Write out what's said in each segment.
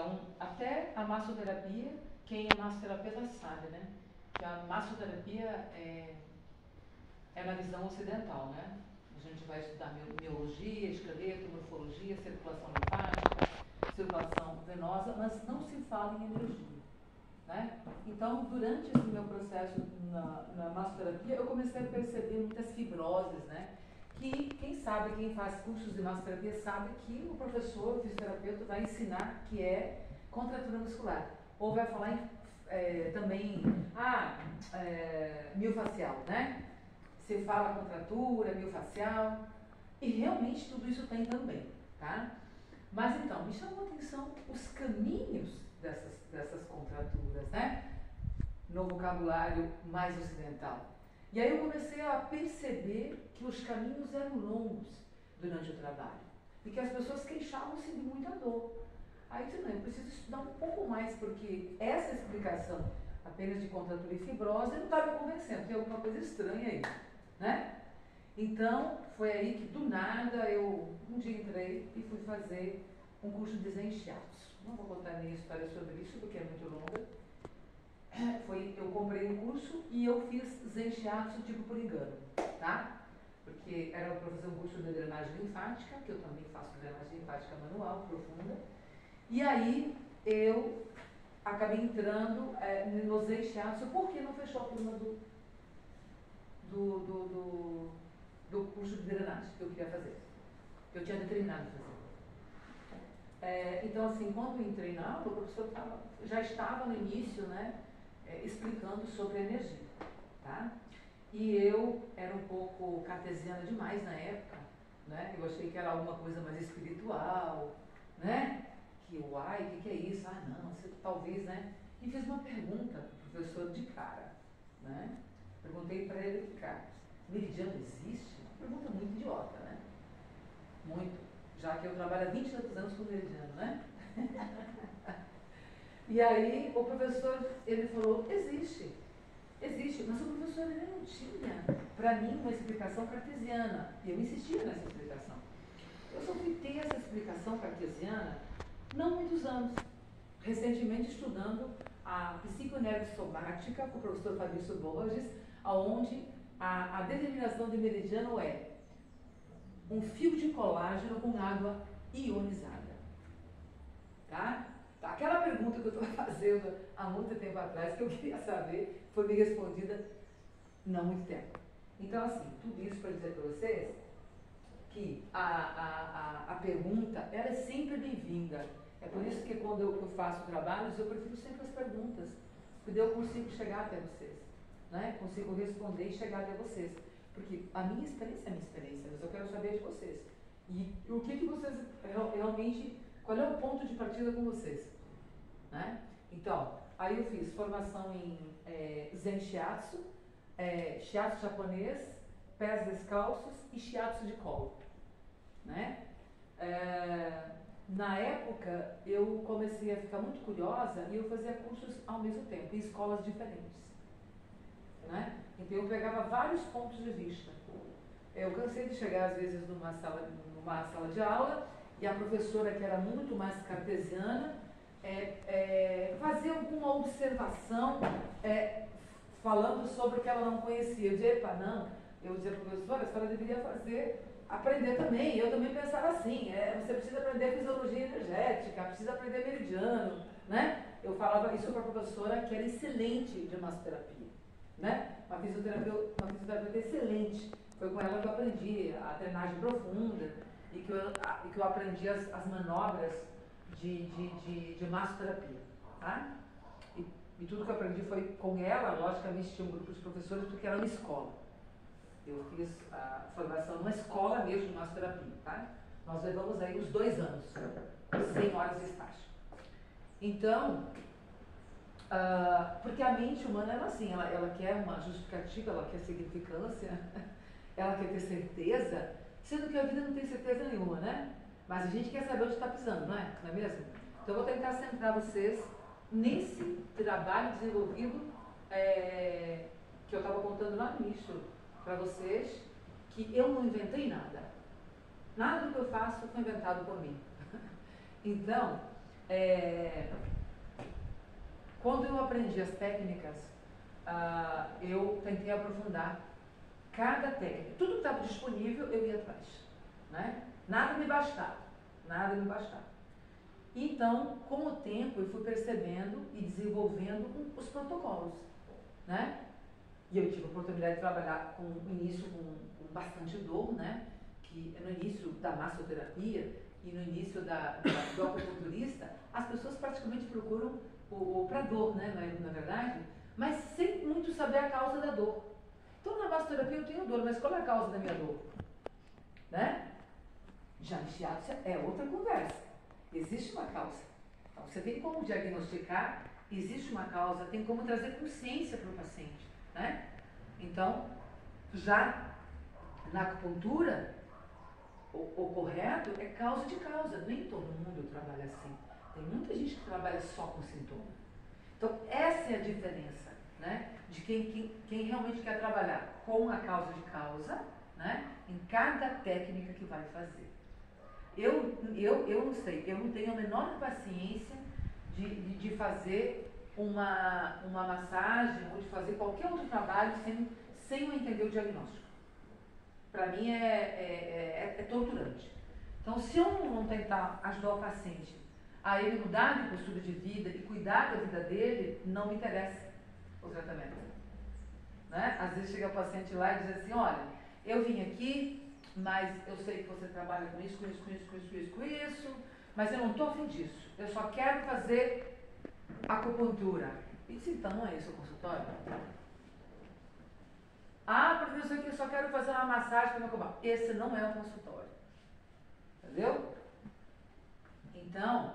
Então, até a massoterapia, quem é massoterapeuta sabe, né? Que a massoterapia é na visão ocidental, né? A gente vai estudar miologia, esqueleto, morfologia, circulação linfática, circulação venosa, mas não se fala em energia, né? Então, durante esse meu processo na massoterapia, eu comecei a perceber muitas fibroses, né? Que, quem sabe, quem faz cursos de massoterapia sabe que o professor, o fisioterapeuta, vai ensinar que é contratura muscular. Ou vai falar também, miofascial, né? Você fala contratura, miofascial, e realmente tudo isso tem também, tá? Mas então, me chamou a atenção os caminhos dessas contraturas, né? No vocabulário mais ocidental. E aí eu comecei a perceber que os caminhos eram longos durante o trabalho. E que as pessoas queixavam-se de muita dor. Aí eu disse, não, eu preciso estudar um pouco mais, porque essa explicação apenas de contratura e fibrose não está me convencendo, tem alguma coisa estranha aí, né? Então, foi aí que do nada eu um dia entrei e fui fazer um curso de Zen Shiatsu. Não vou contar minha história sobre isso, porque é muito longa. Eu comprei um curso e eu fiz Zen Shiatsu tipo por engano, tá? Porque era para fazer um curso de drenagem linfática, que eu também faço drenagem linfática manual, profunda. E aí eu acabei entrando no Zen Shiatsu, porque não fechou a turma do curso de drenagem que eu queria fazer, que eu tinha determinado fazer. Então, assim, quando eu entrei na aula, o professor já estava no início, né, explicando sobre a energia, tá? E eu era um pouco cartesiana demais na época, né? Eu achei que era alguma coisa mais espiritual, né? Que, uai, o que é isso? Ah, não, você, talvez, né? E fiz uma pergunta pro professor de cara, né? Perguntei para ele de cara, meridiano existe? Uma pergunta muito idiota, né? Muito. Já que eu trabalho há 20 e tantos anos com meridiano, né? E aí o professor, ele falou, existe, mas o professor ele não tinha, para mim, uma explicação cartesiana. E eu insistia nessa explicação. Eu só fui ter essa explicação cartesiana não muitos anos. Recentemente estudando a psiconervossomática com o professor Fabrício Borges, onde a determinação de meridiano é um fio de colágeno com água ionizada. Tá? Aquela pergunta que eu estava fazendo há muito tempo atrás, que eu queria saber, foi me respondida não há muito tempo. Então, assim, tudo isso para dizer para vocês que a pergunta, ela é sempre bem-vinda. É por isso que quando eu faço trabalhos, eu prefiro sempre as perguntas, porque eu consigo chegar até vocês, né? Consigo responder e chegar até vocês. Porque a minha experiência é a minha experiência, mas eu quero saber de vocês. E o que vocês realmente, qual é o ponto de partida com vocês, né? Então, aí eu fiz formação em Zen Shiatsu, Shiatsu japonês, pés descalços e Shiatsu de colo, né? Na época, eu comecei a ficar muito curiosa e eu fazia cursos ao mesmo tempo, em escolas diferentes, né? Então eu pegava vários pontos de vista. Eu cansei de chegar às vezes numa sala de aula e a professora, que era muito mais cartesiana, fazia alguma observação falando sobre o que ela não conhecia. Eu dizia, epa, não. Eu dizia, professora, a senhora deveria aprender também. Eu também pensava assim, você precisa aprender fisiologia energética, precisa aprender meridiano, né? Eu falava isso para a professora, que era excelente de massoterapia, né? Uma fisioterapeuta excelente. Foi com ela que eu aprendi a drenagem profunda e que eu aprendi as manobras de massoterapia, tá? E tudo que eu aprendi foi com ela. Logicamente tinha um grupo de professores, porque era uma escola. Eu fiz a formação numa escola mesmo de massoterapia, tá? Nós levamos aí uns 2 anos, 100 horas de estágio. Então, porque a mente humana é assim, ela quer uma justificativa, ela quer significância, ela quer ter certeza, sendo que a vida não tem certeza nenhuma, né? Mas a gente quer saber onde está pisando, não é? Não é mesmo? Então eu vou tentar centrar vocês nesse trabalho desenvolvido que eu estava contando lá no início para vocês, que eu não inventei nada. Nada do que eu faço foi inventado por mim. Então, Quando eu aprendi as técnicas, eu tentei aprofundar cada técnica. Tudo que estava disponível, eu ia atrás. Né? Nada me bastava. Nada me bastava. Então, com o tempo, eu fui percebendo e desenvolvendo os protocolos. Né? E eu tive a oportunidade de trabalhar no início com bastante dor, né? Que no início da massoterapia e no início do acupunturista, as pessoas praticamente procuram para dor, né? Na verdade, mas sem muito saber a causa da dor. Então, na massoterapia eu tenho dor, mas qual é a causa da minha dor? Né? Já no shiatsu é outra conversa. Existe uma causa. Então, você tem como diagnosticar, existe uma causa, tem como trazer consciência para o paciente. Né? Então, já na acupuntura, o correto é causa de causa. Nem todo mundo trabalha assim. Tem muita gente que trabalha só com sintoma. Então, essa é a diferença, né? De quem realmente quer trabalhar com a causa de causa, né? Em cada técnica que vai fazer. Eu não sei, eu não tenho a menor paciência de fazer uma massagem ou de fazer qualquer outro trabalho sem eu entender o diagnóstico. Para mim é torturante. Então, se eu não tentar ajudar o paciente a ele mudar de postura de vida e cuidar da vida dele, não me interessa o tratamento. Né? Às vezes chega o paciente lá e diz assim, olha, eu vim aqui, mas eu sei que você trabalha com isso, mas eu não estou afim disso. Eu só quero fazer acupuntura. E disse, então não é esse o consultório? Professor, que eu só quero fazer uma massagem para me acalmar. Esse não é o consultório. Entendeu? Então,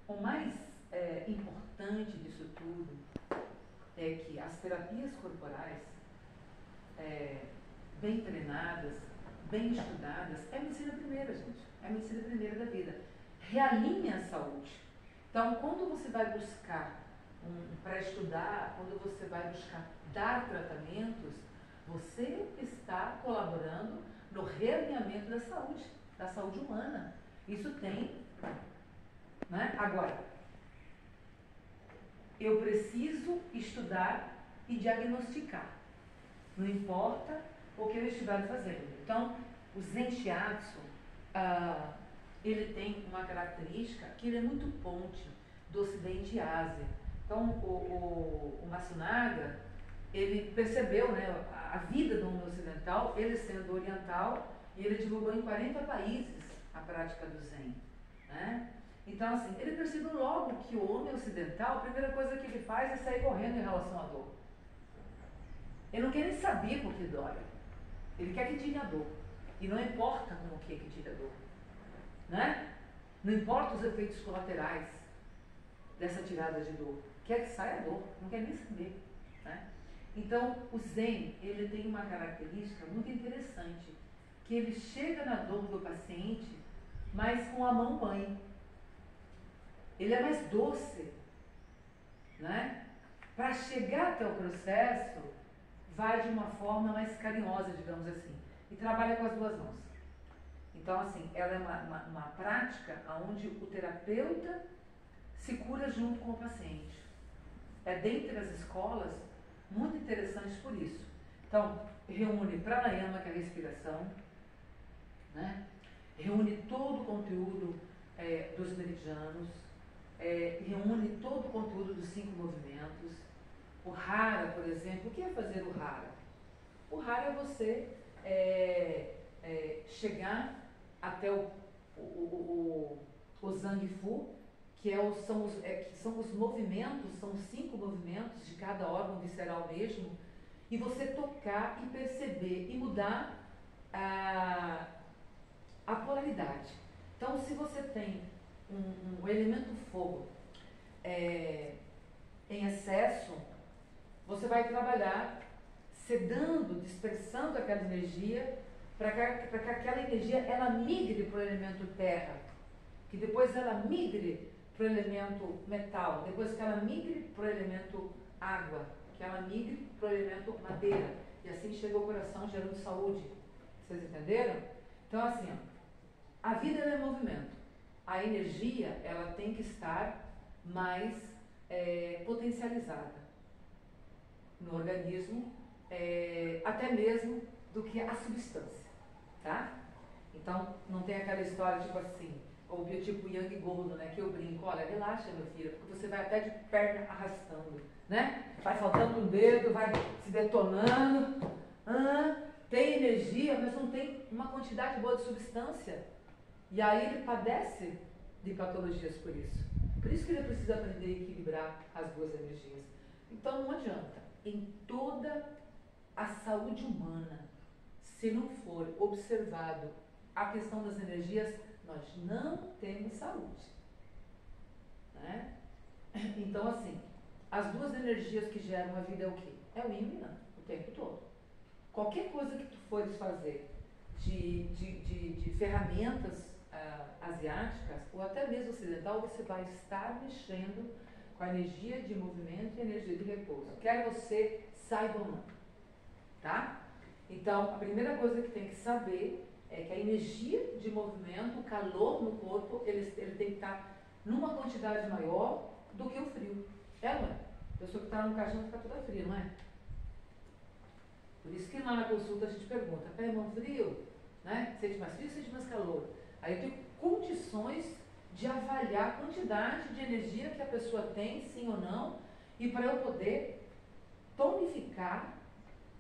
o mais importante disso tudo é que as terapias corporais, bem treinadas, bem estudadas, é a medicina primeira, gente. É a medicina primeira da vida. Realinha a saúde. Então, quando você vai buscar para estudar, quando você vai buscar dar tratamentos, você está colaborando no realinhamento da saúde humana. Isso tem, né? Agora, eu preciso estudar e diagnosticar. Não importa o que eu estiver fazendo. Então, o Zen Shiatsu, ele tem uma característica que ele é muito ponte do Ocidente e Ásia. Então, o Matsunaga, ele percebeu, né, a vida do mundo ocidental, ele sendo oriental, e ele divulgou em 40 países a prática do Zen. Né? Então, assim, ele percebeu logo que o homem ocidental, a primeira coisa que ele faz é sair correndo em relação à dor. Ele não quer nem saber por que dói. Ele quer que tire a dor. E não importa como que tire a dor. Né? Não importa os efeitos colaterais dessa tirada de dor. Quer que saia a dor. Não quer nem saber. Né? Então, o Zen, ele tem uma característica muito interessante. Que ele chega na dor do paciente, mas com a mão mãe. Ele é mais doce. Né? Para chegar até o processo, vai de uma forma mais carinhosa, digamos assim, e trabalha com as duas mãos. Então, assim, ela é uma prática onde o terapeuta se cura junto com o paciente. É dentre as escolas muito interessantes por isso. Então, reúne pranayama, que é a respiração, né? Reúne todo o conteúdo dos meridianos, reúne todo o conteúdo dos 5 movimentos. O Hara, por exemplo, o que é fazer o Hara? O Hara é você chegar até o Zangfu, que são os movimentos, são 5 movimentos de cada órgão visceral mesmo, e você tocar e perceber e mudar a polaridade. Então, se você tem um elemento fogo em excesso, você vai trabalhar sedando, dispersando aquela energia para que aquela energia ela migre para o elemento terra, que depois ela migre para o elemento metal, depois que ela migre para o elemento água, que ela migre para o elemento madeira, e assim chega ao coração gerando saúde. Vocês entenderam? Então, assim, ó, a vida é movimento. a energia ela tem que estar mais potencializada no organismo, até mesmo do que a substância, tá? Então, não tem aquela história tipo assim, o biotipo Yang Gordo, né? Que eu brinco, olha, relaxa, meu filho, porque você vai até de perna arrastando, né? Vai faltando um dedo, vai se detonando, tem energia, mas não tem uma quantidade boa de substância. E aí ele padece de patologias por isso. Por isso que ele precisa aprender a equilibrar as duas energias. Então não adianta, em toda a saúde humana, se não for observado a questão das energias, nós não temos saúde. Né? Então, assim, as duas energias que geram a vida é o quê? É o yin e o yang, o tempo todo. Qualquer coisa que tu fores fazer de ferramentas asiáticas, ou até mesmo ocidental, você vai estar mexendo com a energia de movimento e a energia de repouso. Quer você saiba ou não. Tá? Então, a primeira coisa que tem que saber é que a energia de movimento, o calor no corpo, ele tem que estar numa quantidade maior do que o frio. É, não é? A pessoa que está no caixão fica toda fria, não é? Por isso que lá na consulta a gente pergunta, tá, irmão, frio? Né? Sente mais frio ou sente mais calor? Aí eu tenho condições de avaliar a quantidade de energia que a pessoa tem, sim ou não, e para eu poder tonificar,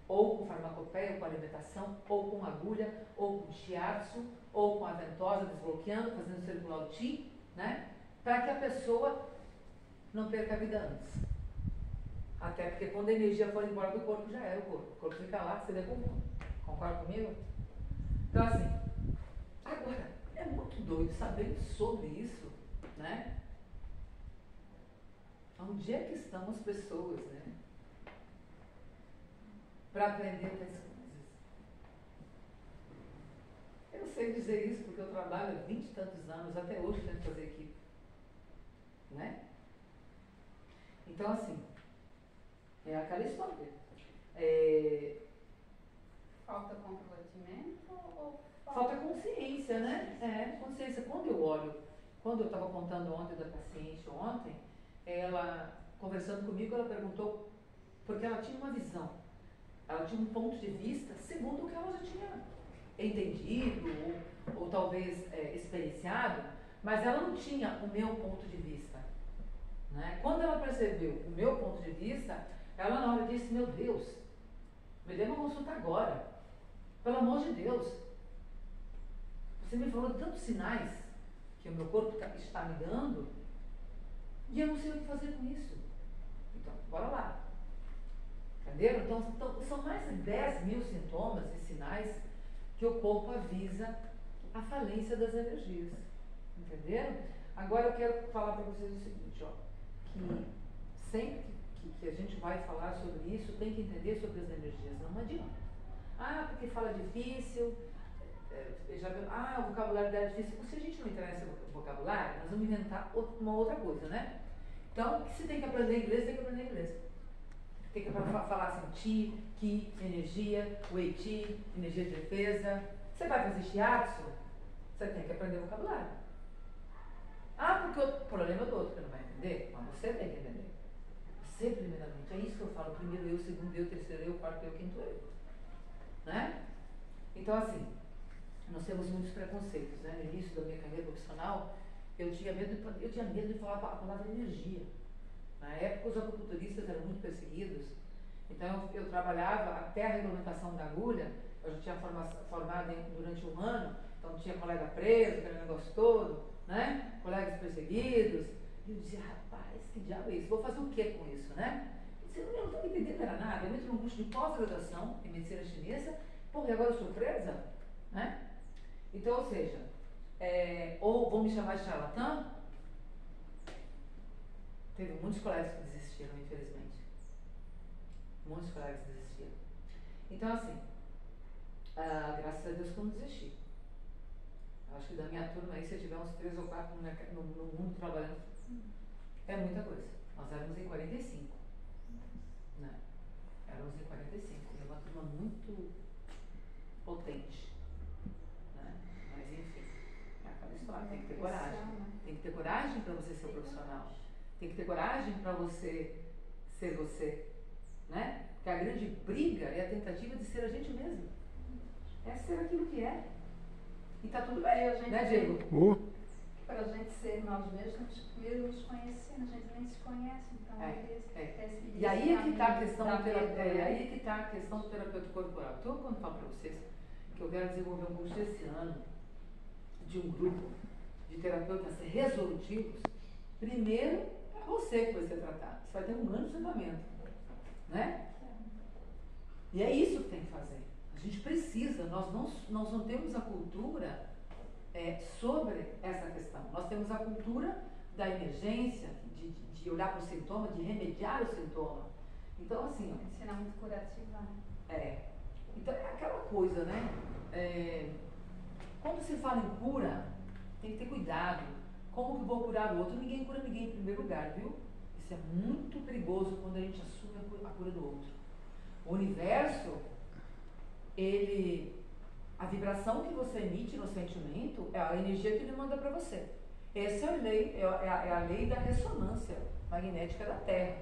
ou com farmacopeia, ou com alimentação, ou com agulha, ou com shiatsu, ou com a ventosa desbloqueando, fazendo circular o chi, né? Para que a pessoa não perca a vida antes. Até porque quando a energia for embora do corpo, já era o corpo. O corpo fica lá, se decompõe. Concorda comigo? Então, assim, agora, é muito doido saber sobre isso, né? Onde é que estão as pessoas, né? Para aprender tais coisas. Eu sei dizer isso porque eu trabalho há 20 e tantos anos, até hoje tento fazer equipe. Né? Então, assim, é aquela história. Falta comprometimento ou falta consciência, né? Consciência. Quando eu estava contando ontem da paciente ontem, ela, conversando comigo, ela perguntou, porque ela tinha uma visão, ela tinha um ponto de vista segundo o que ela já tinha entendido ou talvez experienciado, mas ela não tinha o meu ponto de vista. Né? Quando ela percebeu o meu ponto de vista, ela na hora disse, meu Deus, me dê uma consulta agora. Pelo amor de Deus. Você me falou de tantos sinais que o meu corpo está me dando e eu não sei o que fazer com isso. Então, bora lá. Entenderam? Então são mais de 10 mil sintomas e sinais que o corpo avisa a falência das energias. Entenderam? Agora eu quero falar para vocês o seguinte, ó, que sempre que a gente vai falar sobre isso, tem que entender sobre as energias, não adianta. Porque fala difícil, o vocabulário dela é difícil. Se a gente não entrar nesse vocabulário, nós vamos inventar uma outra coisa, né? Então, se tem que aprender inglês, tem que aprender inglês. Tem que falar assim, chi, ki, energia, wei chi, energia de defesa. Você vai fazer shiatsu, você tem que aprender vocabulário. Porque o problema é do outro, que não vai entender, mas você tem que entender. Você, primeiramente, é isso que eu falo, primeiro eu, segundo eu, terceiro eu, quarto eu, quinto eu. Né? Então, assim, nós temos muitos preconceitos, né? No início da minha carreira profissional, eu tinha medo de falar a palavra energia. Na época, os acupunturistas eram muito perseguidos, então eu trabalhava até a regulamentação da agulha, eu já tinha formado durante um ano, então tinha colega preso, aquele negócio todo, né? Colegas perseguidos, e eu dizia, rapaz, que diabo é isso? Vou fazer o que com isso, né? Eu não estou entendendo nada, eu entro num curso de pós-graduação em medicina chinesa, e agora eu sou presa, né? Então, ou seja, ou vão me chamar de charlatã. Teve muitos colegas que desistiram, infelizmente. Muitos colegas desistiram. Então, assim, graças a Deus que eu não desisti. Eu acho que da minha turma aí, se eu tiver uns 3 ou 4 no mundo trabalhando, é muita coisa. Nós éramos em 45. Né? Éramos em 45. É uma turma muito potente. Né? Mas, enfim, é aquela história. tem que ter coragem. Tem que ter coragem para você ser profissional. Tem que ter coragem para você ser você, né? Porque a grande briga é a tentativa de ser a gente mesmo. É ser aquilo que é. E tá tudo bem, né, Diego? Para a gente ser nós mesmos, temos que primeiro nos conhecer, a gente nem se conhece, então E aí é que está a questão do terapeuta, aí é que tá a questão do terapeuta corporal. Então, quando falo para vocês que eu quero desenvolver um curso esse ano de um grupo de terapeutas resolutivos, primeiro é você que vai ser tratado. Você vai ter um ano de tratamento, né? E é isso que tem que fazer. A gente precisa, nós não temos a cultura sobre essa questão. Nós temos a cultura da emergência, de olhar para o sintoma, de remediar o sintoma. Então, assim... Ensinar muito curativa. Então, é aquela coisa, né? Quando se fala em cura, tem que ter cuidado. Como que vou curar o outro? Ninguém cura ninguém em primeiro lugar, viu? Isso é muito perigoso quando a gente assume a cura do outro. O universo, a vibração que você emite no sentimento é a energia que ele manda para você. Essa é a lei da ressonância magnética da Terra,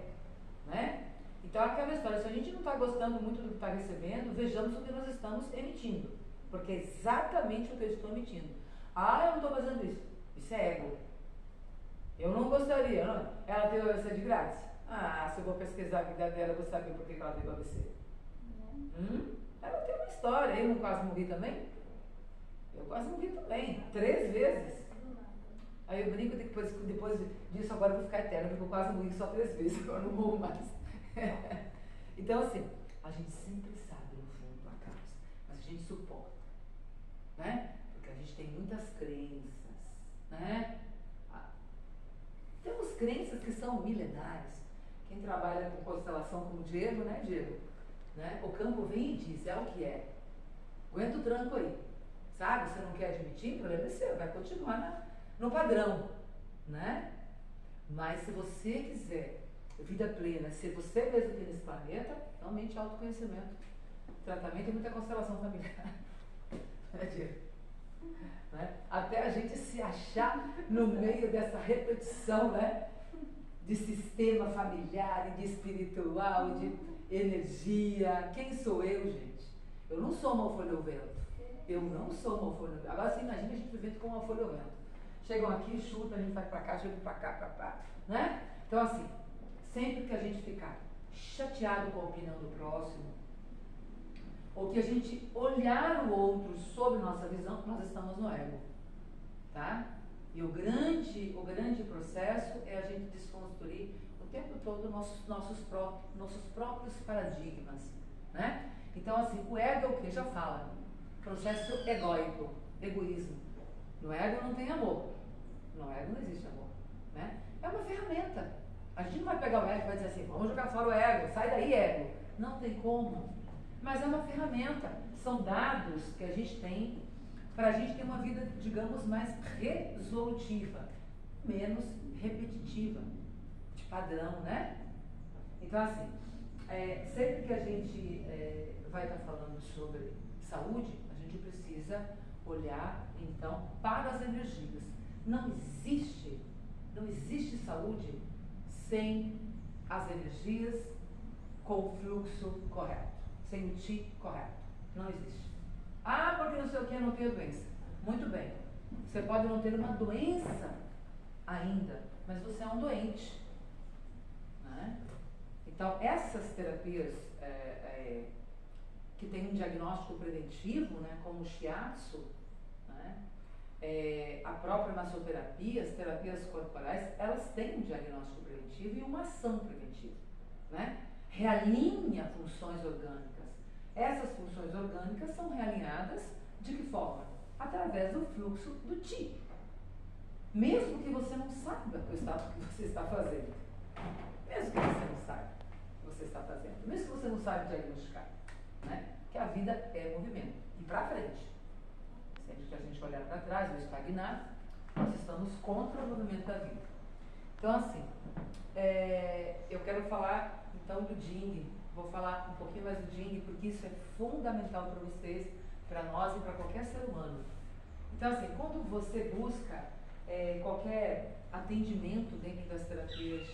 né? Então, aquela história, se a gente não está gostando muito do que está recebendo, vejamos o que nós estamos emitindo, porque é exatamente o que eu estou emitindo. Ah, eu não estou fazendo isso. Isso é ego. Eu não gostaria, não. Ela teve AVC de grátis. Ah, se eu vou pesquisar a vida dela, eu vou saber por que ela teve AVC. Ela tem uma história. Eu não quase morri também? Eu quase morri também. 3 vezes. Aí eu brinco que depois disso agora eu vou ficar eterna, porque eu quase morri só 3 vezes, agora não morro mais. Então, assim, a gente sempre sabe no fundo a causa, mas a gente suporta, né? Porque a gente tem muitas crenças, né? Temos crenças que são milenares. Quem trabalha com constelação como o Diego, né, Diego? Né? O campo vem e diz, é o que é. Aguenta o tranco aí. Sabe? Você não quer admitir, o problema é seu, vai continuar no padrão, né? Mas se você quiser vida plena, ser você mesmo aqui nesse planeta, realmente autoconhecimento. Tratamento e muita constelação familiar. Né, Diego? Né? Até a gente se achar no meio dessa repetição, né? De sistema familiar, e de espiritual, e de energia. Quem sou eu, gente? Eu não sou uma folha ao vento. Eu não sou uma folha ao vento. Agora você imagina a gente vivendo como uma folha ao vento. Chegam aqui, chuta, a gente vai pra cá, chega pra cá, pra cá, né? Então, assim, sempre que a gente ficar chateado com a opinião do próximo, ou que a gente olhar o outro sob nossa visão, nós estamos no ego, tá? E o grande processo é a gente desconstruir o tempo todo nossos próprios paradigmas, né? Então, assim, o ego é o que? Já fala. Processo egóico, egoísmo. No ego não tem amor. No ego não existe amor, né? É uma ferramenta. A gente não vai pegar o ego e vai dizer assim, vamos jogar fora o ego, sai daí, ego. Não tem como. Mas é uma ferramenta. São dados que a gente tem para a gente ter uma vida, digamos, mais resolutiva, menos repetitiva, de padrão, né? Então, assim, sempre que a gente vai estar falando sobre saúde, a gente precisa olhar, então, para as energias. Não existe saúde sem as energias com o fluxo correto, sem o Ti correto. Não existe. Ah, porque não sei o que, eu não tenho doença. Muito bem. Você pode não ter uma doença ainda, mas você é um doente. Né? Então, essas terapias que têm um diagnóstico preventivo, né, como o shiatsu, né, a própria massoterapia, as terapias corporais, elas têm um diagnóstico preventivo e uma ação preventiva. Né? Realinha funções orgânicas. Essas funções orgânicas são realinhadas de que forma? Através do fluxo do Ti. Mesmo que você não saiba o que você está fazendo. Mesmo que você não saiba o que você está fazendo. Mesmo que você não saiba diagnosticar. Né? Que a vida é movimento. E para frente. Sempre que a gente olhar para trás ou estagnar, nós estamos contra o movimento da vida. Então, assim, eu quero falar, então, do Jing. Vou falar um pouquinho mais do Jing, porque isso é fundamental para vocês, para nós e para qualquer ser humano. Então, assim, quando você busca qualquer atendimento dentro das terapias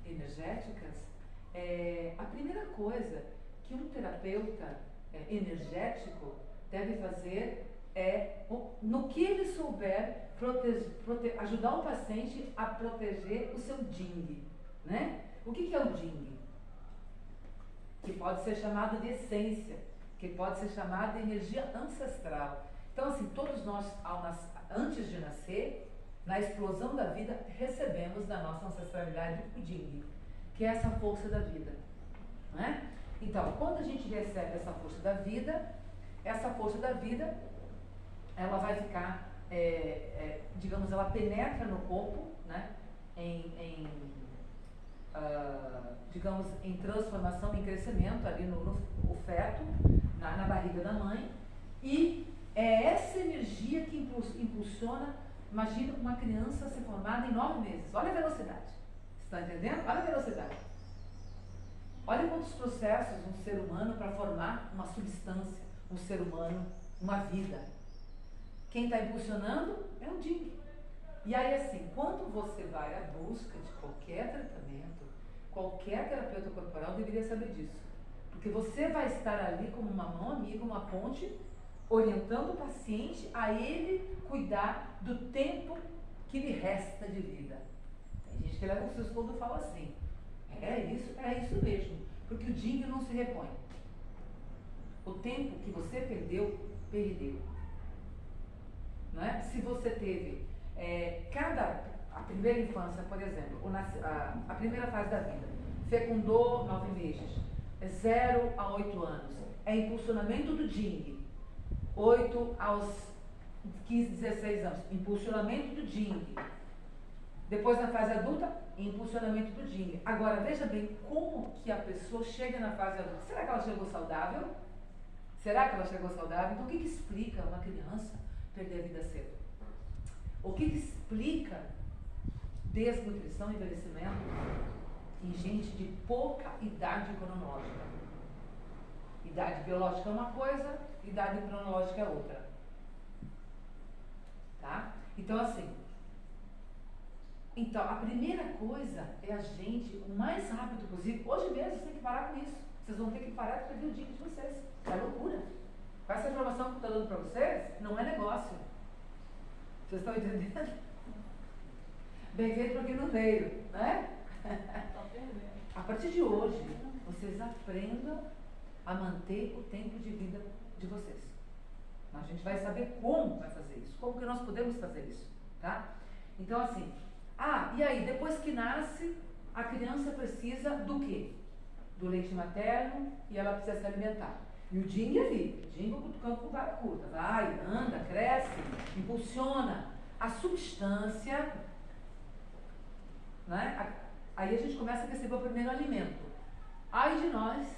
energéticas, a primeira coisa que um terapeuta energético deve fazer é, no que ele souber, ajudar o paciente a proteger o seu Jing, né? O que é o Jing? Que pode ser chamado de essência, que pode ser chamado de energia ancestral. Então, assim, todos nós, antes de nascer, na explosão da vida, recebemos da nossa ancestralidade o Jing, que é essa força da vida, né? Então, quando a gente recebe essa força da vida, ela vai ficar, digamos, ela penetra no corpo, né? Digamos, em transformação, em crescimento ali no feto, na barriga da mãe, e é essa energia que impulsiona. Imagina uma criança ser formada em 9 meses. Olha a velocidade. Você está entendendo? Olha a velocidade. Olha quantos processos um ser humano para formar uma substância, um ser humano, uma vida. Quem está impulsionando é o Jing. E aí, assim, quando você vai à busca de qualquer tratamento, qualquer terapeuta corporal deveria saber disso. Porque você vai estar ali como uma mão amiga, uma ponte, orientando o paciente a ele cuidar do tempo que lhe resta de vida. Tem gente que leva um susto quando fala assim. É isso mesmo. Porque o Jing não se repõe. O tempo que você perdeu. Não é? Se você teve a primeira infância, por exemplo, a primeira fase da vida, fecundou 9 meses, 0 a 8 anos, é impulsionamento do Jing. 8 aos 15, 16 anos, impulsionamento do Jing. Depois, na fase adulta, impulsionamento do Jing. Agora, veja bem como que a pessoa chega na fase adulta. Será que ela chegou saudável? Então, o que explica uma criança perder a vida cedo? O que explica desnutrição e envelhecimento em gente de pouca idade cronológica? Idade biológica é uma coisa, idade cronológica é outra. Tá? Então, assim, a primeira coisa é a gente, o mais rápido possível, hoje mesmo você tem que parar com isso. Vocês vão ter que parar de perder o Jing de vocês. É loucura. Com essa informação que eu estou dando para vocês, não é negócio. Vocês estão entendendo? Bem feito para quem não veio, né? A partir de hoje, vocês aprendam a manter o tempo de vida de vocês. A gente vai saber como vai fazer isso, como que nós podemos fazer isso, tá? Então, assim, e aí, depois que nasce, a criança precisa do quê? Do leite materno e ela precisa se alimentar. E o Jing ali, o Jing cutucando com vara curta, vai, anda, cresce, impulsiona. A substância, né? Aí a gente começa a receber o primeiro alimento. Ai de nós,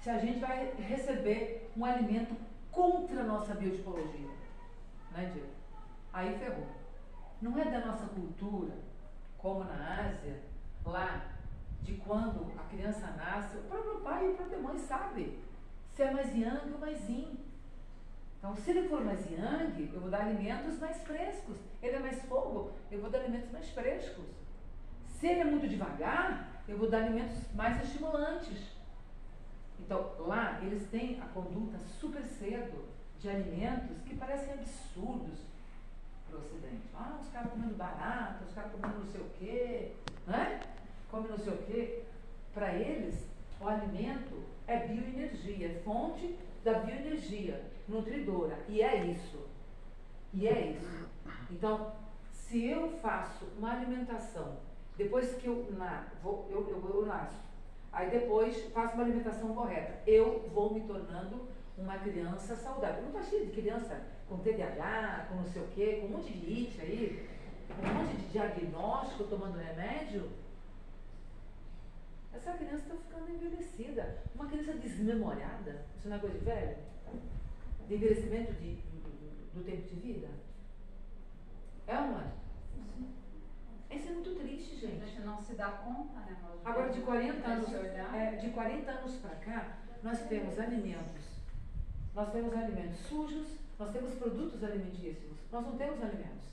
se a gente vai receber um alimento contra a nossa biotipologia. Né, Diego? Aí ferrou. Não é da nossa cultura, como na Ásia, lá, de quando a criança nasce, o próprio pai e a própria mãe sabem se é mais yang ou mais yin. Então, se ele for mais yang, eu vou dar alimentos mais frescos. Ele é mais fogo, eu vou dar alimentos mais frescos. Se ele é muito devagar, eu vou dar alimentos mais estimulantes. Então, lá, eles têm a conduta super cedo de alimentos que parecem absurdos para o Ocidente. Os caras comendo barata, os caras comendo não sei o quê, né? Come não sei o quê. Para eles, o alimento é bioenergia, é fonte da bioenergia, nutridora. E é isso. Então, se eu faço uma alimentação, depois que eu nasço, aí depois faço uma alimentação correta, eu vou me tornando uma criança saudável. Não está cheio de criança com TDAH, com não sei o quê, com um monte de IT aí, com um monte de diagnóstico, tomando remédio. Essa criança está ficando envelhecida. Uma criança desmemoriada, isso não é coisa de velho? De envelhecimento do tempo de vida? É ou não é? Isso é muito triste, gente. A gente não se dá conta, né? Agora, de 40 anos para cá, nós temos alimentos sujos, Nós temos produtos alimentícios, nós não temos alimentos.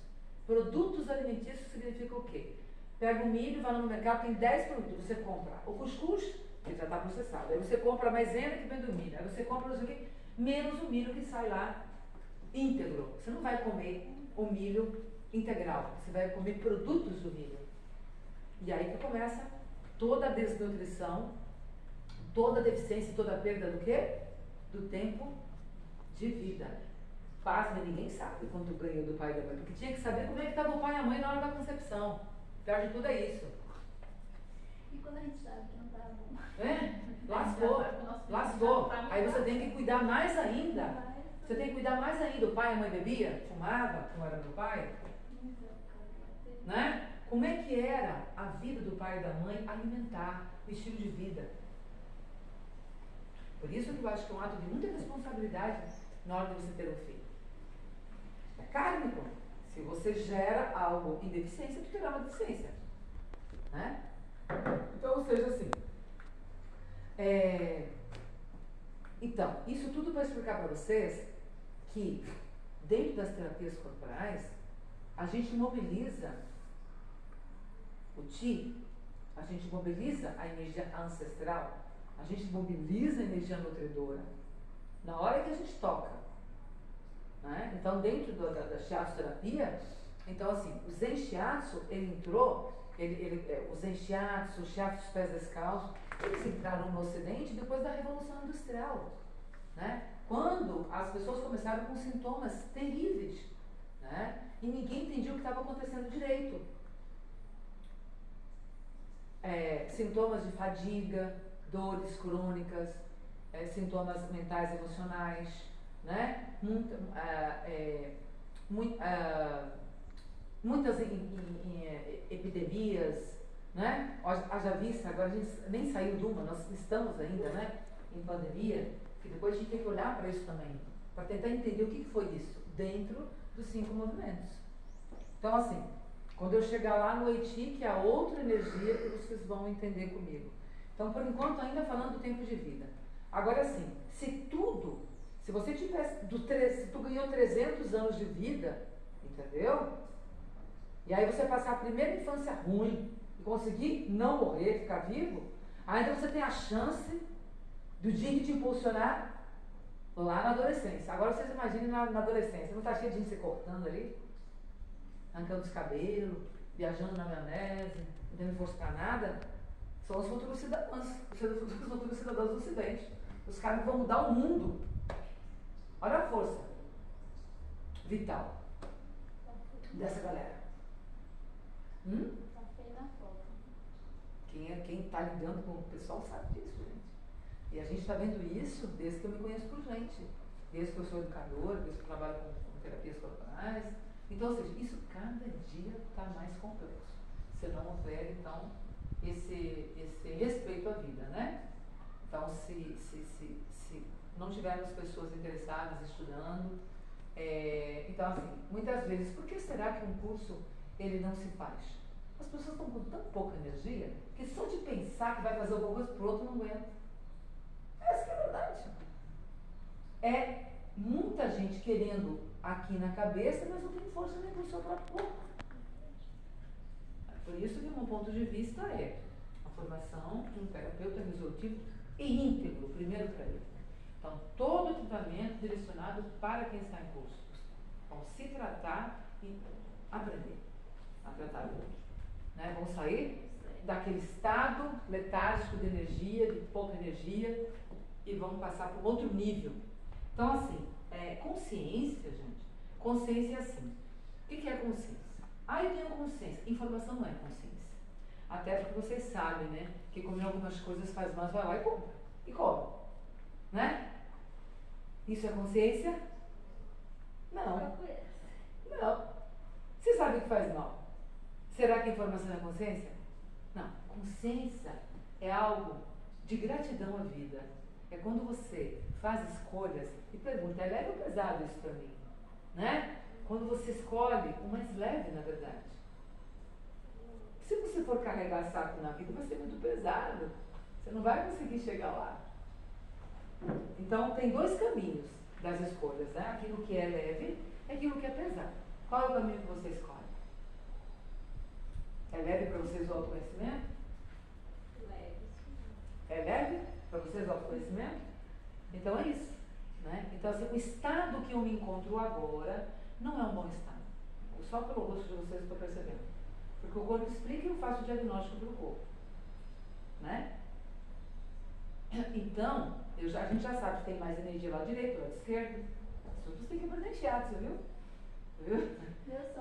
Produtos alimentícios significa o quê? Pega o milho, vai no mercado, tem 10 produtos, você compra o cuscuz, que já está processado, aí você compra a maisena que vem do milho, aí você compra não sei o quê, menos o milho que sai lá íntegro. Você não vai comer o milho integral, você vai comer produtos do milho. E aí que começa toda a desnutrição, toda a deficiência, toda a perda do quê? Do tempo de vida. Pasme, ninguém sabe quanto ganhou do pai e da mãe, porque tinha que saber como é que estava o pai e a mãe na hora da concepção. Pior de tudo é isso. E quando a gente sabe que não tá bom? Lascou. Aí você tem que cuidar mais ainda. Você tem que cuidar mais ainda. O pai e a mãe bebia? Fumava, como era meu pai? Né? Como é que era a vida do pai e da mãe alimentar, o estilo de vida? Por isso que eu acho que é um ato de muita responsabilidade na hora de você ter um filho. É kármico. Se você gera algo em deficiência, tu terá uma deficiência. Né? Então, ou seja, assim. Então, isso tudo para explicar para vocês que dentro das terapias corporais, a gente mobiliza o Ti, a gente mobiliza a energia ancestral, a gente mobiliza a energia nutridora na hora que a gente toca. Né? Então, dentro da shiatsu terapia, então assim, o Zen Shiatsu, ele entrou, o Zen Shiatsu, o Shiatsu dos pés descalços, eles entraram no Ocidente depois da Revolução Industrial. Né? Quando as pessoas começaram com sintomas terríveis, né? E ninguém entendia o que estava acontecendo direito. Sintomas de fadiga, dores crônicas, sintomas mentais e emocionais, né? Muitas epidemias, né? Haja vista, agora a gente nem saiu de uma, nós estamos ainda, né? Em pandemia, que depois a gente tem que olhar para isso também, para tentar entender o que foi isso, dentro dos 5 movimentos. Então, assim, quando eu chegar lá no Eiti, que é a outra energia que vocês vão entender comigo. Então, por enquanto, ainda falando do tempo de vida. Agora, sim, se você tivesse, se tu ganhou 300 anos de vida, entendeu? E aí você passar a primeira infância ruim e conseguir não morrer, ficar vivo, ainda você tem a chance do Jing te impulsionar lá na adolescência. Agora vocês imaginem na adolescência, não está cheio de gente se cortando ali? Arrancando os cabelos, viajando na maionese, não tendo força para nada? São os futuros cidadãos, os futuros cidadãos do Ocidente. Os caras que vão mudar o mundo. Olha a força vital dessa galera. Tá feio na foto. Quem está lidando com o pessoal sabe disso, gente. E a gente está vendo isso desde que eu me conheço por gente. Desde que eu sou educadora, desde que eu trabalho com terapias corporais. Então, ou seja, isso cada dia está mais complexo. Se não houver, então, esse respeito à vida, né? Então, se não tivermos pessoas interessadas, estudando, então, assim, muitas vezes, por que será que um curso ele não se faz? As pessoas estão com tão pouca energia que só de pensar que vai fazer alguma coisa para o outro não aguenta. Essa que é a verdade. É muita gente querendo aqui na cabeça, mas não tem força nem para o seu próprio corpo. Por isso que, um ponto de vista, é a formação de um terapeuta resolutivo e íntegro, primeiro para ele. Então, todo o tratamento direcionado para quem está em curso. Vão se tratar e aprender a tratar o outro. Né? Vão sair daquele estado letárgico de energia, de pouca energia, e vão passar para um outro nível. Então, assim, consciência, gente. Consciência é assim. O que é consciência? Eu tenho consciência. Informação não é consciência. Até porque vocês sabem, né? Que comer algumas coisas faz mal, vai lá e compra. E come. Né? Isso é consciência? Não. Não. Você sabe o que faz mal. Será que informação é consciência? Não. Consciência é algo de gratidão à vida. É quando você faz escolhas e pergunta, é leve ou pesado isso para mim? Né? Quando você escolhe o mais leve, na verdade. Se você for carregar saco na vida, vai ser muito pesado. Você não vai conseguir chegar lá. Então, tem 2 caminhos. das escolhas, né? Aquilo que é leve é aquilo que é pesado. Qual é o caminho que você escolhe? É leve para vocês o autoconhecimento? Leve. É leve para vocês o autoconhecimento? Então é isso, né? Então assim, o estado que eu me encontro agora não é um bom estado. Só pelo rosto de vocês eu estou percebendo. Porque o corpo explica e eu faço o diagnóstico pelo corpo, né? Então, a gente já sabe que tem mais energia lá direito, lá esquerdo. Isso tudo tem que aprender teatro, viu?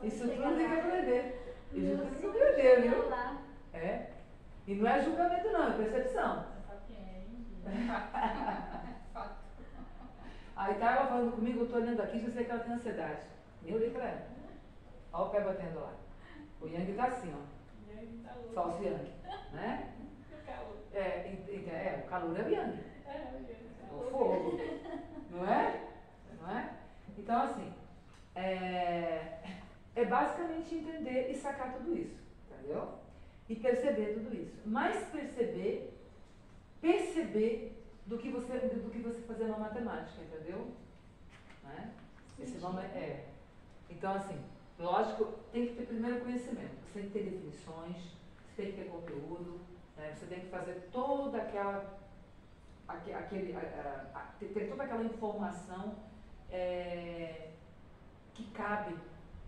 Isso tudo tem que aprender. Isso tudo tem que aprender, viu? É. E não é julgamento não, é percepção. Aí tá ela falando comigo, eu tô olhando aqui, já sei que ela tem ansiedade. Nem olhei pra ela. Olha o pé batendo lá. O Yang tá assim, ó. Falso Yang, né? O calor é o Yang. O fogo. Não é? Não é? Então, assim, é basicamente entender e sacar tudo isso, entendeu? E perceber tudo isso. Mais perceber do que você fazer uma matemática, entendeu? Né? Esse nome Então, assim, lógico, tem que ter primeiro conhecimento. Você tem que ter definições, você tem que ter conteúdo, né? Você tem que fazer toda ter toda aquela informação que cabe,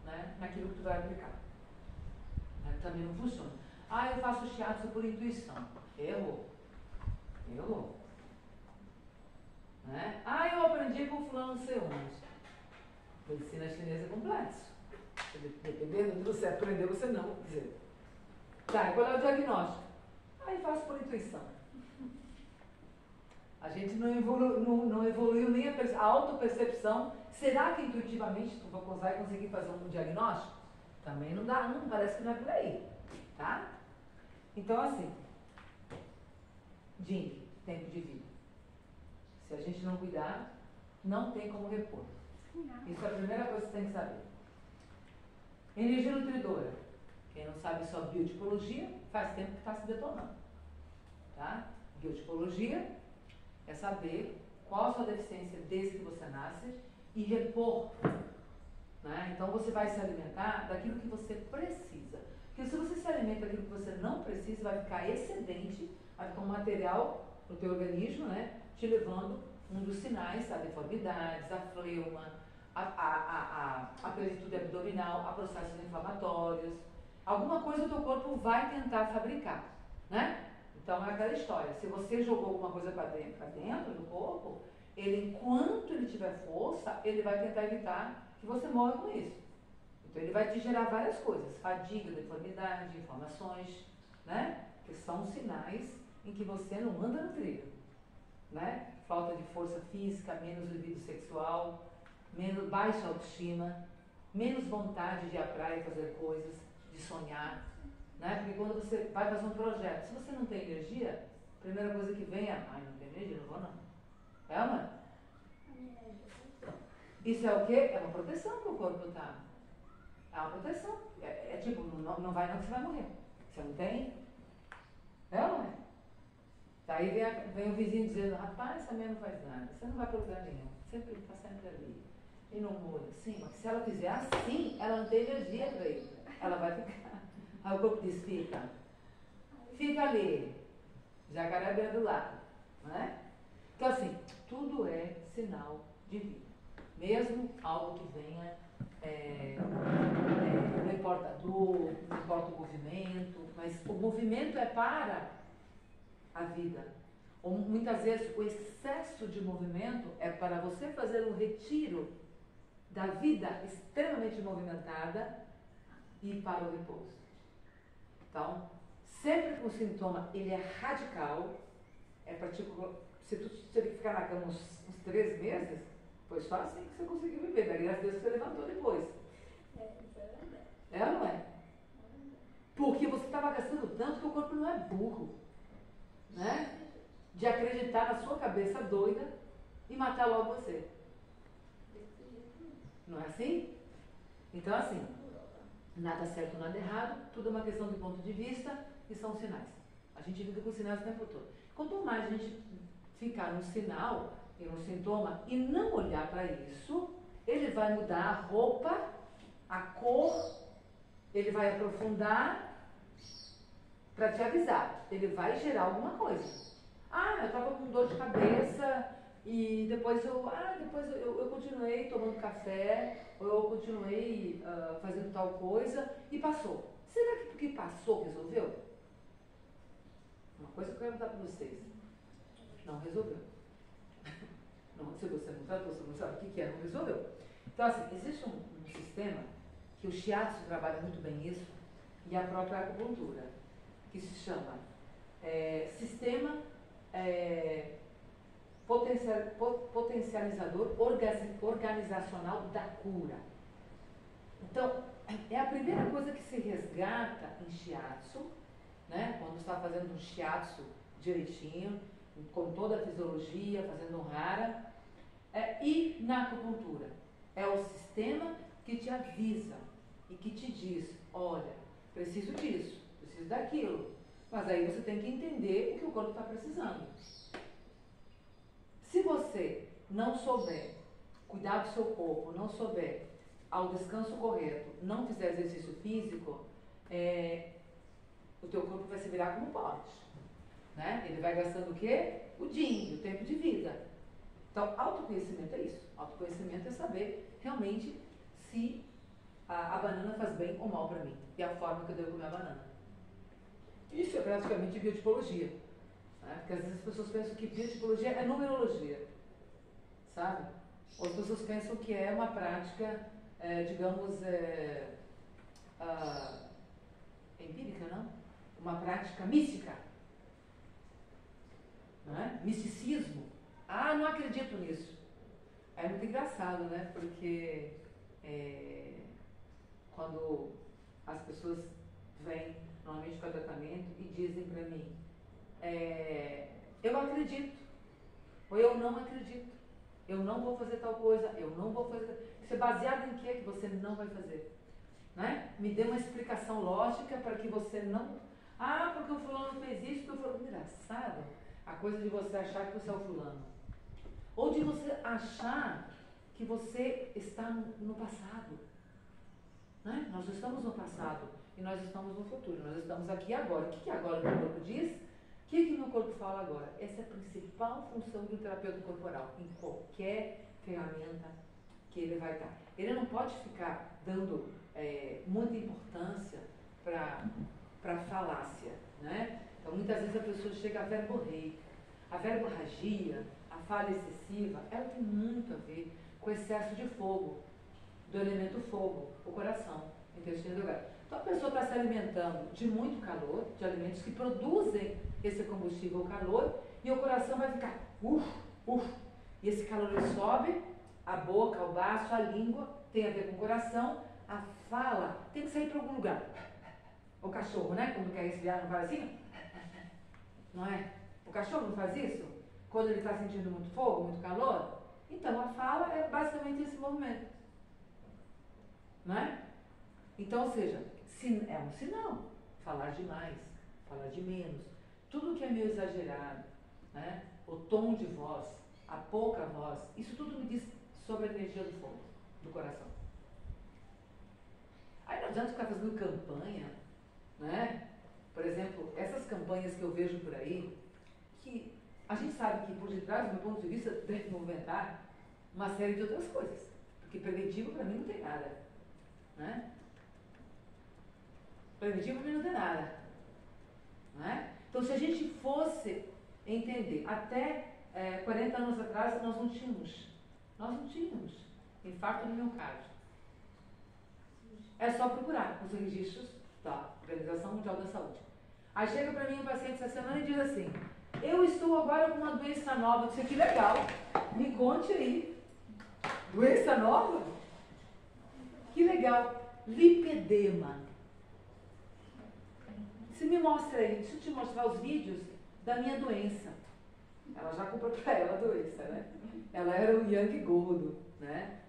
né, naquilo que tu vai aplicar. Né? Também não funciona. Eu faço shiatsu por intuição. Errou. Né? Eu aprendi com fulano não sei onde. Medicina chinesa é complexo. Dependendo de você aprender, você não. Quer dizer, tá, qual é o diagnóstico? Faço por intuição. A gente não evoluiu nem a autopercepção. Será que intuitivamente tu vai conseguir fazer um diagnóstico? Também não dá, não, parece que não é por aí. Tá? Então, assim, Jing, tempo de vida. Se a gente não cuidar, não tem como repor. Isso é a primeira coisa que você tem que saber. Energia nutridora. Quem não sabe só biotipologia, faz tempo que está se detonando. Tá? Biotipologia é saber qual a sua deficiência desde que você nasce e repor. Né? Então você vai se alimentar daquilo que você precisa. Porque se você se alimenta daquilo que você não precisa, vai ficar excedente, vai ficar um material no teu organismo, né? Te levando um dos sinais, a deformidades, a fleuma, a plenitude abdominal, a processos inflamatórios. Alguma coisa o teu corpo vai tentar fabricar, né? Então é aquela história, se você jogou alguma coisa para dentro do corpo, ele, enquanto ele tiver força, ele vai tentar evitar que você morra com isso. Então ele vai te gerar várias coisas, fadiga, deformidade, inflamações, né? Que são sinais em que você não anda no trilho, né? Falta de força física, menos libido sexual, menos baixa autoestima, menos vontade de ir à praia e fazer coisas, de sonhar, né? Porque quando você vai fazer um projeto, se você não tem energia, a primeira coisa que vem é, não tem energia, não vou não. É ou não é? Isso é o quê? É uma proteção que o corpo tá. É uma proteção. É tipo, não vai não que você vai morrer. Você não tem? É ou não é? Daí vem o vizinho dizendo, rapaz, essa mulher não faz nada, você não vai para lugar nenhum, sempre está sempre ali. E não muda. Sim, mas se ela fizer assim, ela não tem energia para isso. Ela vai ficar. Aí o corpo diz, fica ali. Jacaré beira do lado. Não é? Então assim, tudo é sinal de vida. Mesmo algo que venha, não importa a dor, não importa o movimento, mas o movimento é para a vida. Ou muitas vezes o excesso de movimento é para você fazer um retiro da vida extremamente movimentada e para o repouso. Então, sempre que o sintoma ele é radical, é para tipo, se tu tiver que ficar na cama uns 3 meses, foi só assim que você conseguiu viver, daí às vezes você levantou depois. É ou não é? Porque você estava gastando tanto que o corpo não é burro, né? De acreditar na sua cabeça doida e matar logo você. Não é assim? Então, assim, nada certo, nada errado, tudo é uma questão de ponto de vista e são sinais. A gente vive com sinais o tempo todo. Quanto mais a gente ficar no sinal, em um sintoma e não olhar para isso, ele vai mudar a roupa, a cor, ele vai aprofundar para te avisar. Ele vai gerar alguma coisa. Ah, eu estava com dor de cabeça e depois eu continuei tomando café, ou eu continuei fazendo tal coisa e passou. Será que porque passou resolveu? Uma coisa que eu quero perguntar para vocês. Não resolveu. Não, se você não tratou, você não sabe o que é, não resolveu. Então, assim, existe um sistema que o shiatsu trabalha muito bem isso, e a própria acupuntura, que se chama sistema potencializador organizacional da cura. Então, é a primeira coisa que se resgata em shiatsu, né? Quando está fazendo um shiatsu direitinho, com toda a fisiologia, fazendo um hara, e na acupuntura. É o sistema que te avisa e que te diz, olha, preciso disso, preciso daquilo. Mas aí você tem que entender o que o corpo está precisando. Se você não souber cuidar do seu corpo, não souber ao descanso correto, não fizer exercício físico, o teu corpo vai se virar como pode. Né? Ele vai gastando o quê? O din, o tempo de vida. Então, autoconhecimento é isso. Autoconhecimento é saber realmente se a banana faz bem ou mal para mim. E a forma que eu devo comer a banana. Isso é praticamente biotipologia. Né? Porque às vezes as pessoas pensam que biotipologia é numerologia. Sabe? Ou as pessoas pensam que é uma prática, digamos, empírica, não? Uma prática mística. Não é? Misticismo. Ah, não acredito nisso. É muito engraçado, né? Porque quando as pessoas vêm normalmente para tratamento e dizem para mim, eu acredito, ou eu não acredito, eu não vou fazer tal coisa, eu não vou fazer. Isso é baseado em quê que você não vai fazer? Né? Me dê uma explicação lógica para que você não. Ah, porque o fulano fez isso, porque o fulano. Engraçado a coisa de você achar que você é o fulano. Ou de você achar que você está no passado. Né? Nós estamos no passado e nós estamos no futuro. Nós estamos aqui agora. O que agora o meu corpo diz? O que meu corpo fala agora? Essa é a principal função do terapeuta corporal, em qualquer ferramenta que ele vai dar. Ele não pode ficar dando muita importância para a falácia. Né? Então, muitas vezes a pessoa chega a verborreica. A verborragia, a fala excessiva, ela tem muito a ver com o excesso de fogo, do elemento fogo, o coração, o intestino delgado. Então a pessoa está se alimentando de muito calor, de alimentos que produzem esse combustível, o calor, e o coração vai ficar e esse calor ele sobe, a boca, o baço, a língua, tem a ver com o coração, a fala tem que sair para algum lugar. O cachorro, né? Quando quer resfriar, não faz assim? Não é? O cachorro não faz isso? Quando ele está sentindo muito fogo, muito calor? Então, a fala é basicamente esse movimento. Não é? Então, ou seja, é um sinal. Falar demais, falar de menos. Tudo que é meio exagerado, né? O tom de voz, a pouca voz, isso tudo me diz sobre a energia do fogo, do coração. Aí não adianta ficar fazendo campanha, né? Por exemplo, essas campanhas que eu vejo por aí, que a gente sabe que por detrás, do meu ponto de vista, deve movimentar uma série de outras coisas. Porque preventivo para mim não tem nada. Né? Preventivo para mim não tem nada. Né? Então, se a gente fosse entender, até 40 anos atrás, nós não tínhamos infarto do miocárdio. É só procurar os registros da Organização Mundial da Saúde. Aí chega para mim um paciente essa semana e diz assim, eu estou agora com uma doença nova. Eu disse, que legal, me conte aí. Doença nova? Que legal. Lipedema. Você me mostra aí, deixa eu te mostrar os vídeos da minha doença. Ela já comprou para ela a doença, né? Ela era o Yang gordo, né?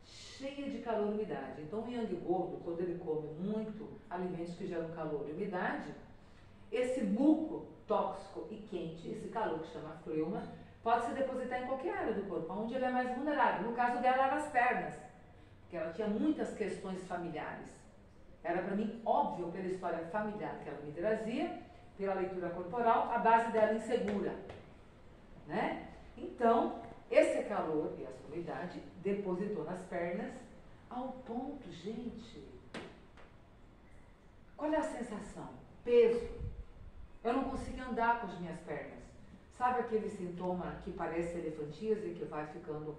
Cheia de calor e umidade. Então o Yang gordo, quando ele come muito alimentos que geram calor e umidade, esse muco tóxico e quente, esse calor que chama fleuma, pode se depositar em qualquer área do corpo, onde ele é mais vulnerável. No caso dela, eram as pernas, porque ela tinha muitas questões familiares. Era para mim óbvio, pela história familiar que ela me trazia, pela leitura corporal, a base dela insegura. Né? Então, esse calor e a umidade depositou nas pernas ao ponto, gente. Qual é a sensação? Peso. Eu não consigo andar com as minhas pernas. Sabe aquele sintoma que parece elefantíase, que vai ficando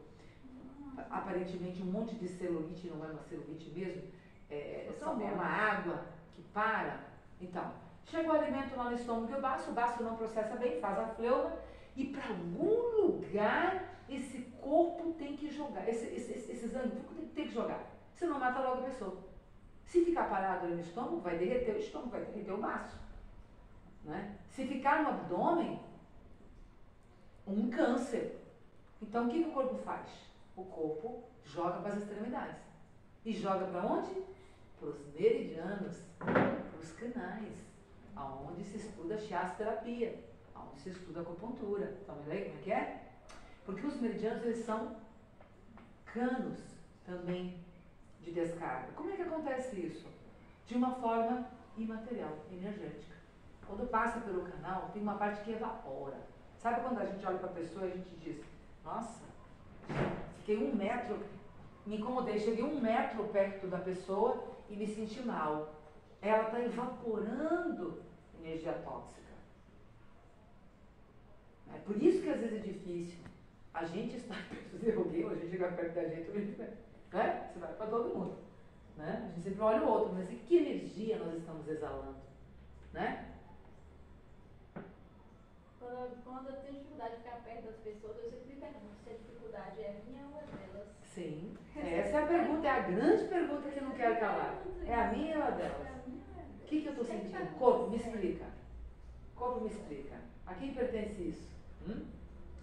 aparentemente um monte de celulite, não é uma celulite mesmo? É uma água que para. Então, chega o alimento lá no estômago e o baço não processa bem, faz a fleuma, e para algum lugar esse corpo tem que jogar, esse sangue tem que jogar, senão mata logo a pessoa. Se ficar parado ali no estômago, vai derreter o estômago, vai derreter o baço. Né? Se ficar no abdômen, um câncer. Então o que o corpo faz? O corpo joga para as extremidades. E joga para onde? Para os meridianos, para os canais, aonde se estuda a shiatsu-terapia, aonde se estuda a acupuntura. Estão vendo aí como é que é? Porque os meridianos, eles são canos também de descarga. Como é que acontece isso? De uma forma imaterial, energética. Quando passa pelo canal, tem uma parte que evapora. Sabe quando a gente olha para a pessoa e a gente diz, nossa, fiquei 1 metro, me incomodei, cheguei 1 metro perto da pessoa e me senti mal. Ela está evaporando energia tóxica. É por isso que às vezes é difícil. A gente está perto de alguém, ou a gente chega perto da gente, né? Você vai para todo mundo. Né? A gente sempre olha o outro, mas e que energia nós estamos exalando? Né? Quando eu tenho dificuldade de ficar perto das pessoas, eu sempre me pergunto se a dificuldade é minha ou é delas. Sim, essa é a pergunta, é a grande pergunta que eu não quero calar. É a minha ou a delas? O que eu estou sentindo? Corpo, me explica. Corpo, me explica. A quem pertence isso?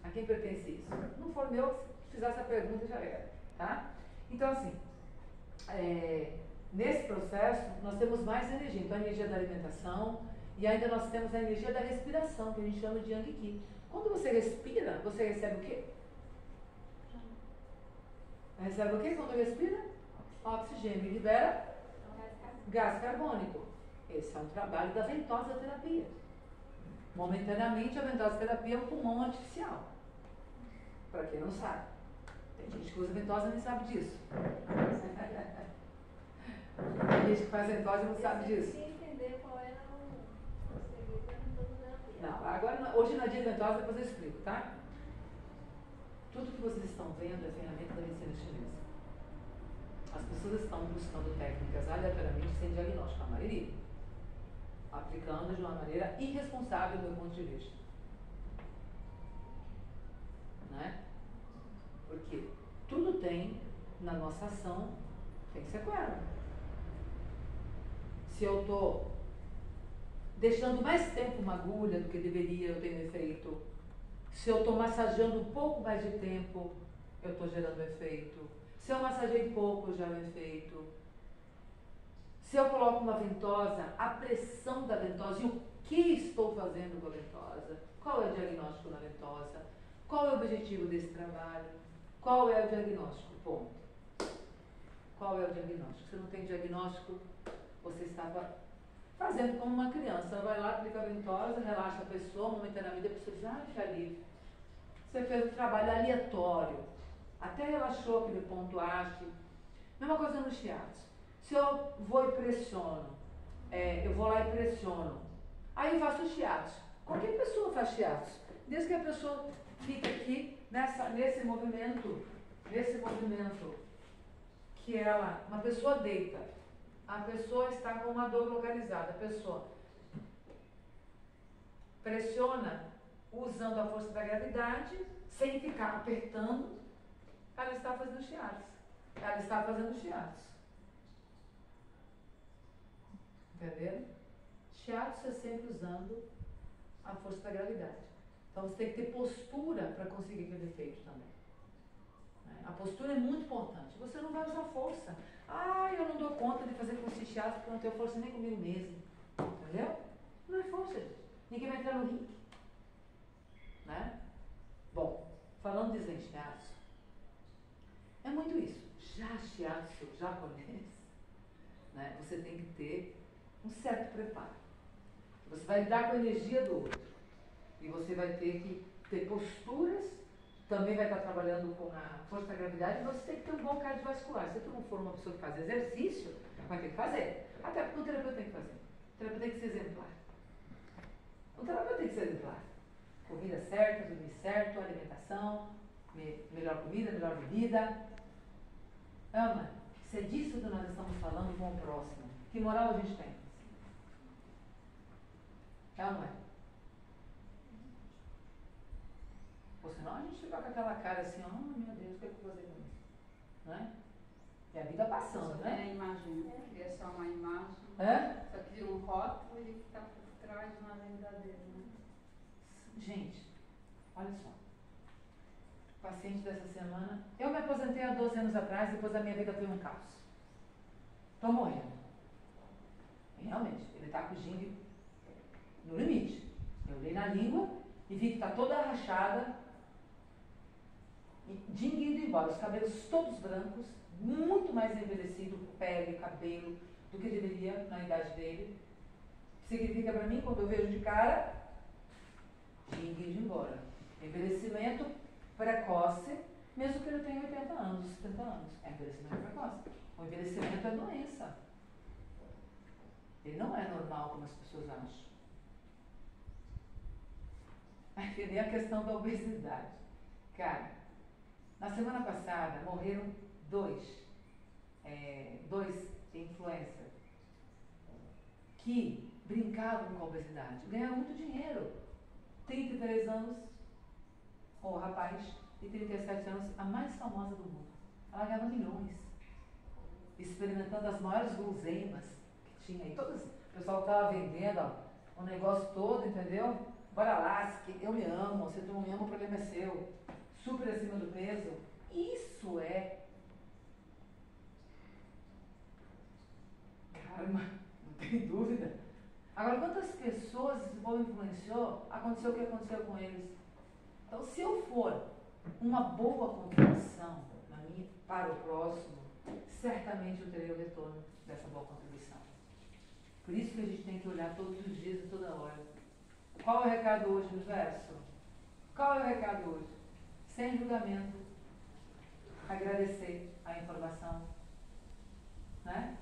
A quem pertence isso? Não for meu, se fizer essa pergunta já era. Tá? Então, assim, nesse processo, nós temos mais energia. Então, a energia da alimentação, e ainda nós temos a energia da respiração, que a gente chama de Yang Qi. Quando você respira, você recebe o quê? Recebe o quê quando respira? Oxigênio. E libera gás carbônico. Esse é um trabalho da ventosa terapia. Momentaneamente, a ventosa terapia é um pulmão artificial. Para quem não sabe. Tem gente que usa ventosa e nem sabe disso. Tem gente que faz ventosa e não sabe disso. Entender qual era o segredo da ventosa terapia. Não, agora, hoje na dia ventosa, depois eu explico, tá? Tudo que vocês estão vendo é ferramenta da medicina chinesa. As pessoas estão buscando técnicas aleatoriamente sem diagnóstico, a maioria. Aplicando de uma maneira irresponsável do meu ponto de vista. Né? Porque tudo tem, na nossa ação, tem sequela. Se eu estou deixando mais tempo uma agulha do que deveria, eu tenho efeito. Se eu estou massageando um pouco mais de tempo, eu estou gerando efeito. Se eu massageei pouco, eu gero efeito. Se eu coloco uma ventosa, a pressão da ventosa e o que estou fazendo com a ventosa, qual é o diagnóstico na ventosa, qual é o objetivo desse trabalho, qual é o diagnóstico, ponto. Qual é o diagnóstico? Se não tem diagnóstico, você estava fazendo como uma criança. Vai lá, aplica a ventosa, relaxa a pessoa, momentaneamente a pessoa diz, fica livre. Você fez um trabalho aleatório, até relaxou aquele ponto ágil. Mesma coisa no shiatsu. Se eu vou e pressiono, eu vou lá e pressiono, aí eu faço shiatsu. Qualquer pessoa faz shiatsu, desde que a pessoa fica aqui nesse movimento, que uma pessoa deita, a pessoa está com uma dor localizada, a pessoa pressiona usando a força da gravidade, sem ficar apertando, ela está fazendo shiatsu. Ela está fazendo shiatsu. Entenderam? Shiatsu é sempre usando a força da gravidade. Então você tem que ter postura para conseguir aquele efeito também. A postura é muito importante. Você não vai usar força. Eu não dou conta de fazer curso de shiatsu porque eu não tenho força nem comigo mesmo. Entendeu? Não é força, gente. Ninguém vai entrar no ringue. Né? Bom, falando de zen shiatsu, é muito isso. Já shiatsu japonês, né, você tem que ter um certo preparo. Você vai lidar com a energia do outro. E você vai ter que ter posturas, também vai estar trabalhando com a força da gravidade, e você tem que ter um bom cardiovascular. Se tu não for uma pessoa que faz exercício, vai ter que fazer. Até porque o terapeuta tem que fazer. O terapeuta tem que ser exemplar. O terapeuta tem que ser exemplar. Comida certa, dormir certo, alimentação, melhor comida, melhor bebida. Ama, se é disso que nós estamos falando com o próximo, que moral a gente tem? É ou não é? Ou senão a gente fica com aquela cara assim, oh meu Deus, o que eu vou fazer com isso? Não é? E a vida passando, só né? tem a imagem, é só uma imagem. É? Só que um rótulo e que está por trás não é verdadeiro, né? Gente, olha só. Paciente dessa semana. Eu me aposentei há 12 anos atrás, depois a minha vida foi um caos. Estou morrendo. E realmente, ele está com o gingue no limite. Eu olhei na língua e vi que está toda rachada. E gingue indo embora, os cabelos todos brancos, muito mais envelhecido, pele, cabelo, do que deveria na idade dele. Significa para mim, quando eu vejo de cara, gingue indo embora. Envelhecimento precoce, mesmo que ele tenha 80 anos, 70 anos. É envelhecimento precoce. O envelhecimento é doença. Ele não é normal como as pessoas acham. É que nem a questão da obesidade. Cara, na semana passada morreram dois influencers que brincavam com a obesidade. Ganharam muito dinheiro. 33 anos, o rapaz, e 37 anos, a mais famosa do mundo. Ela ganhava milhões. Experimentando as maiores guloseimas que tinha aí. Todas, o pessoal estava vendendo ó, o negócio todo, entendeu? Bora lá, eu me amo, se tu não me ama, o problema é seu. Super acima do peso. Isso é karma, não tem dúvida. Agora, quantas pessoas esse povo influenciou, aconteceu o que aconteceu com eles. Então, se eu for uma boa contribuição para o próximo, certamente eu terei o retorno dessa boa contribuição. Por isso que a gente tem que olhar todos os dias e toda hora. Qual é o recado hoje, universo? Qual é o recado hoje? Sem julgamento. Agradecer a informação. Né?